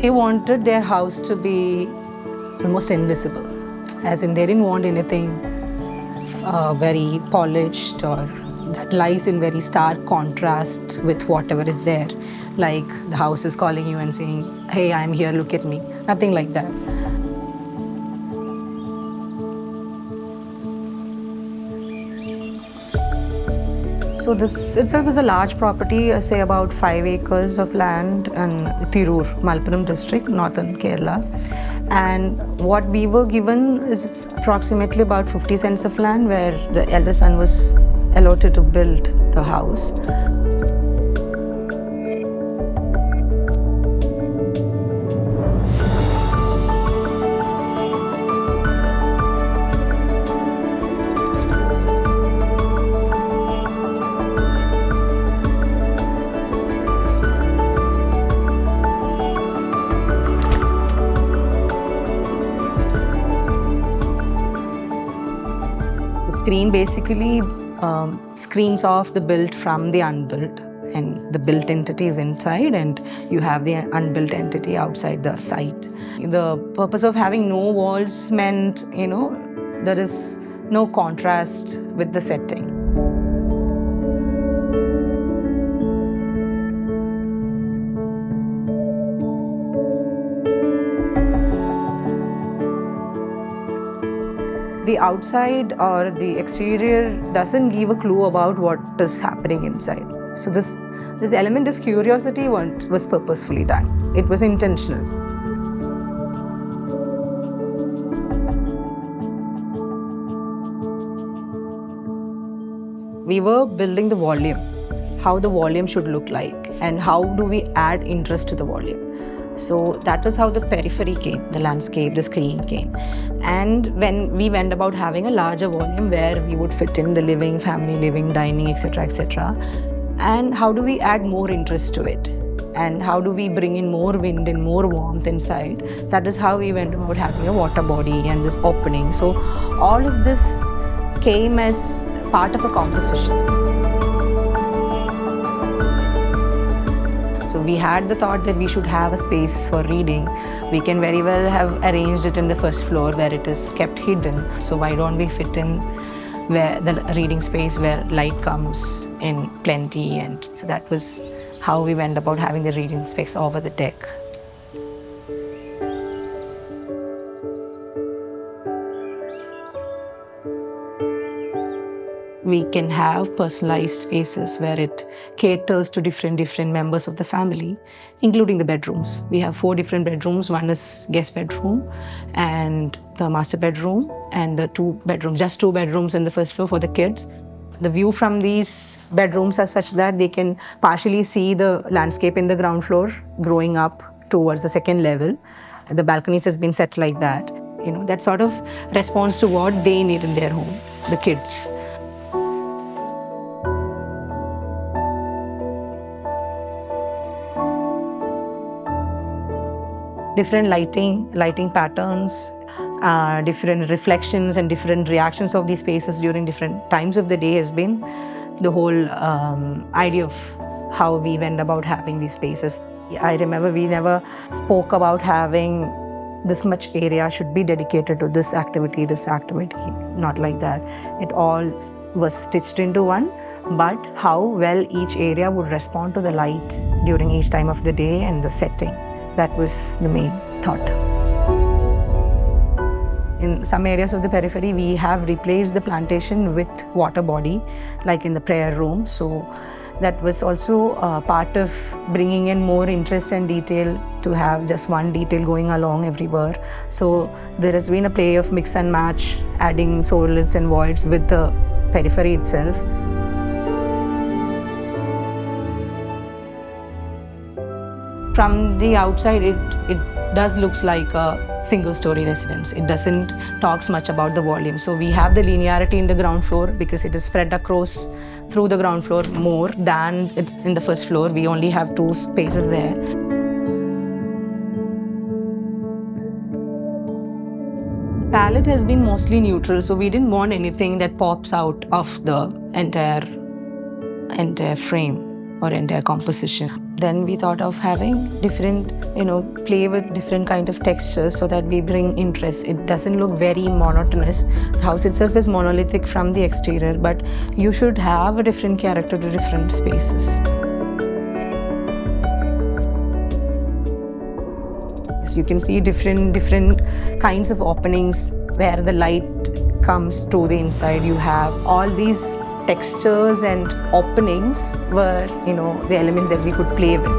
They wanted their house to be almost invisible, as in they didn't want anything very polished or that lies in very stark contrast with whatever is there. Like the house is calling you and saying, hey, I'm here, look at me. Nothing like that. So this itself is a large property, say about 5 acres of land in Tirur, Malappuram district, northern Kerala. And what we were given is approximately about 50 cents of land where the elder son was allotted to build the house. The screen basically screens off the built from the unbuilt, and the built entity is inside and you have the unbuilt entity outside the site. The purpose of having no walls meant, there is no contrast with the setting. The outside or the exterior doesn't give a clue about what is happening inside. So this element of curiosity was purposefully done. It was intentional. We were building the volume, how the volume should look like, and how do we add interest to the volume. So that was how the periphery came, the landscape, the screen came. And when we went about having a larger volume where we would fit in the living, family living, dining, etc., etc. And how do we add more interest to it? And how do we bring in more wind and more warmth inside? That is how we went about having a water body and this opening. So all of this came as part of a composition. So we had the thought that we should have a space for reading. We can very well have arranged it in the first floor where it is kept hidden. So why don't we fit in where the reading space where light comes in plenty? And so that was how we went about having the reading space over the deck. We can have personalized spaces where it caters to different members of the family, including the bedrooms. We have 4 different bedrooms. One is guest bedroom and the master bedroom, and the 2 bedrooms, just 2 bedrooms in the first floor for the kids. The view from these bedrooms are such that they can partially see the landscape in the ground floor growing up towards the second level. The balconies has been set like that. That sort of responds to what they need in their home, the kids. Different lighting patterns, different reflections and different reactions of these spaces during different times of the day has been the whole idea of how we went about having these spaces. I remember we never spoke about having this much area should be dedicated to this activity, not like that. It all was stitched into one, but how well each area would respond to the light during each time of the day and the setting. That was the main thought. In some areas of the periphery, we have replaced the plantation with water body, like in the prayer room. So that was also part of bringing in more interest and detail to have just one detail going along everywhere. So there has been a play of mix and match, adding solids and voids with the periphery itself. From the outside, it does looks like a single-story residence. It doesn't talk much about the volume. So we have the linearity in the ground floor because it is spread across through the ground floor more than in the first floor. We only have 2 spaces there. The palette has been mostly neutral, so we didn't want anything that pops out of the entire frame. or entire composition. Then we thought of having different, play with different kind of textures so that we bring interest. It doesn't look very monotonous. The house itself is monolithic from the exterior, but you should have a different character to different spaces. So you can see different kinds of openings where the light comes through the inside. You have all these textures and openings were, the element that we could play with.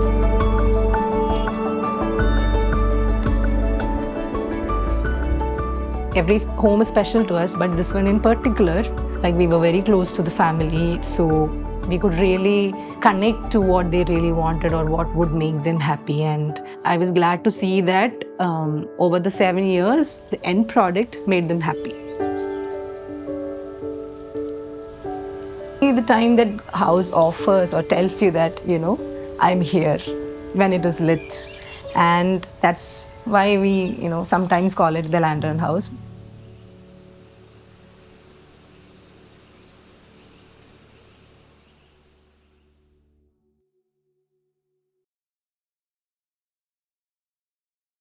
Every home is special to us, but this one in particular, like we were very close to the family, so we could really connect to what they really wanted or what would make them happy. And I was glad to see that over the 7 years, the end product made them happy. The time that house offers or tells you that, I'm here when it is lit. And that's why we, sometimes call it the lantern house.